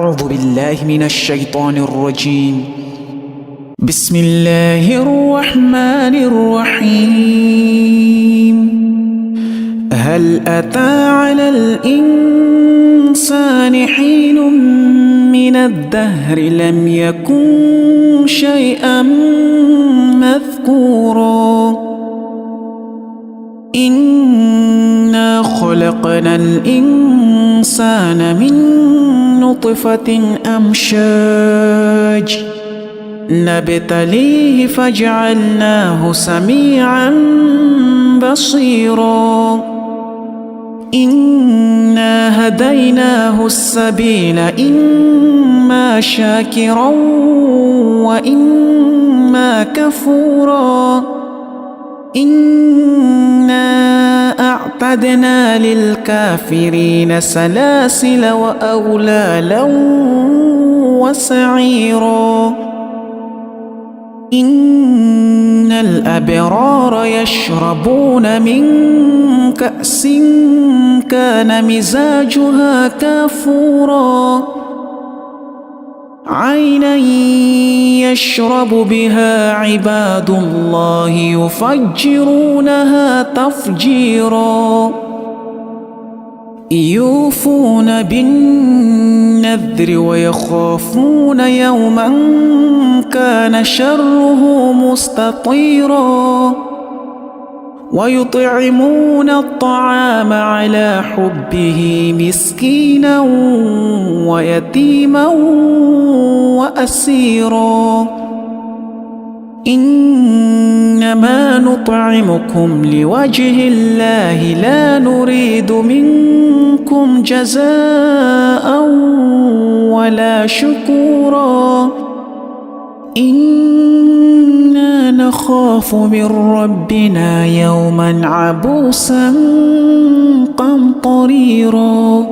أعوذ بالله من الشيطان الرجيم. بسم الله الرحمن الرحيم. هل أتى على الإنسان حين من الدهر لم يكن شيئا مذكورا إنا خلقنا الإنسان من نطفة أمشاج نبتليه فجعلناه سميعا بصيرا إنا هديناه السبيل إما شاكرا وإما كفورا إنا أعتدنا للكافرين سلاسل وأغلالا وسعيرا إن الأبرار يشربون من كأس كان مزاجها كافورا عينا يشرب بها عباد الله يفجرونها تفجيرا يوفون بالنذر ويخافون يوما كان شره مستطيرا ويطعمون الطعام على حبه مسكينا ويتيما وأسيرا إنما نطعمكم لوجه الله لا نريد منكم جزاء ولا شكورا إنا نخاف من ربنا يوما عبوسا قمطريرا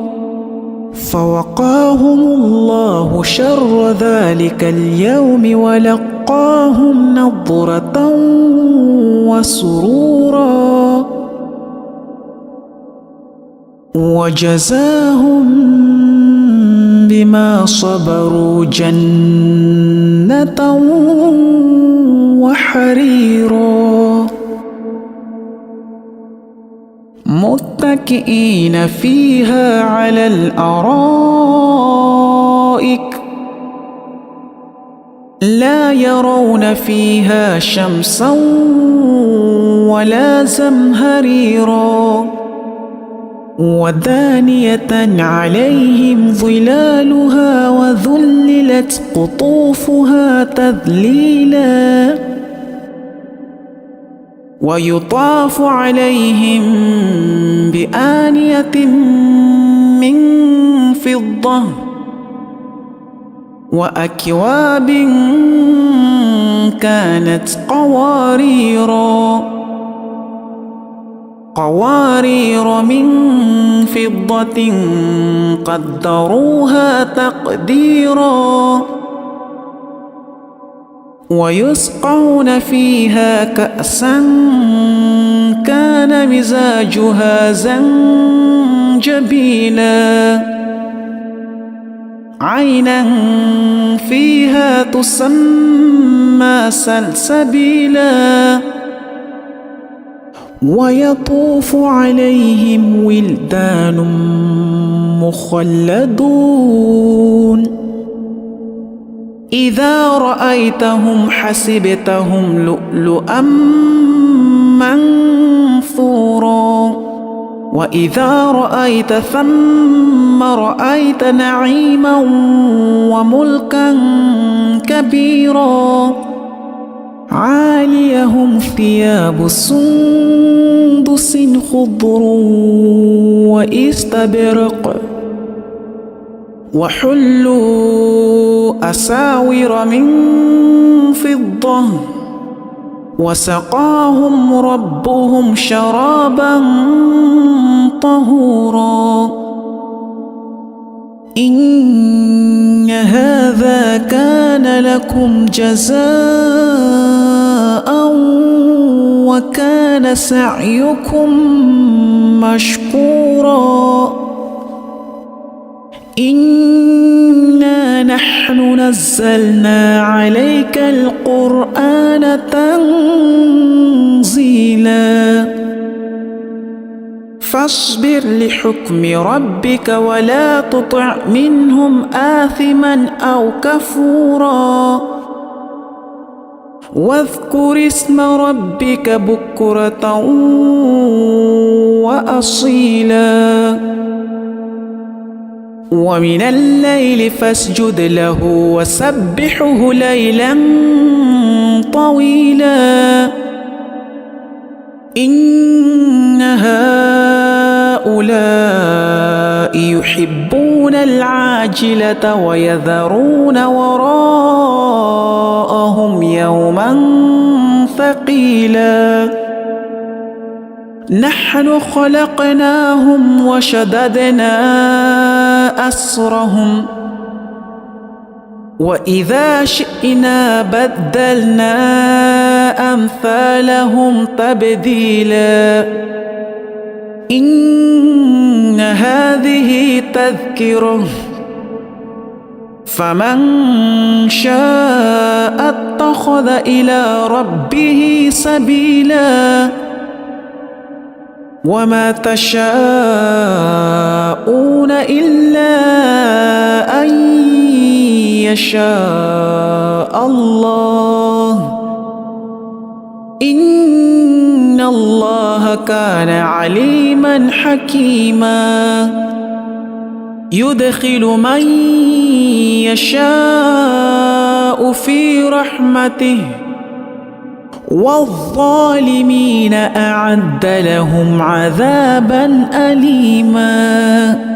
فوقاهم الله شر ذلك اليوم ولقاهم نضرة وسرورا وجزاهم بما صبروا جنة وحريرا متكئين فيها على الأرائك لا يرون فيها شمسا ولا زمهريرا ودانية عليهم ظلالها وذللت قطوفها تذليلا ويطاف عليهم بآنية من فضة وأكواب كانت قوارير من فضة قدروها تقديرا ويسقون فيها كأسا كان مزاجها زنجبيلا عينا فيها تسمى سلسبيلا ويطوف عليهم ولدان مخلدون إذا رأيتهم حسبتهم لؤلؤا منثورا وإذا رأيت ثم رأيت نعيما وملكا كبيرا عاليهم ثياب سندس خضر واستبرق وحلوا أساور من فضة وسقاهم ربهم شرابا طهورا إن هذا كان لكم جزاء وكان سعيكم مشكورا إنا نحن نزلنا عليك القرآن تنزيلا فاصبر لحكم ربك ولا تطع منهم آثما أو كفورا واذكر اسم ربك بكرة وأصيلا ومن الليل فاسجد له وسبحه ليلا طويلا إن هؤلاء يحبون العاجلة ويذرون وراءهم يوما ثقيلا نحن خلقناهم وشددنا أسرهم وإذا شئنا بدلنا أمثالهم تبديلا إن هذه تذكرة فمن شاء اتخذ إلى ربه سبيلا وما تشاءون إلا أن يشاء الله إن الله كان عليما حكيما يدخل من يشاء في رحمته والظالمين أعد لهم عذابا أليما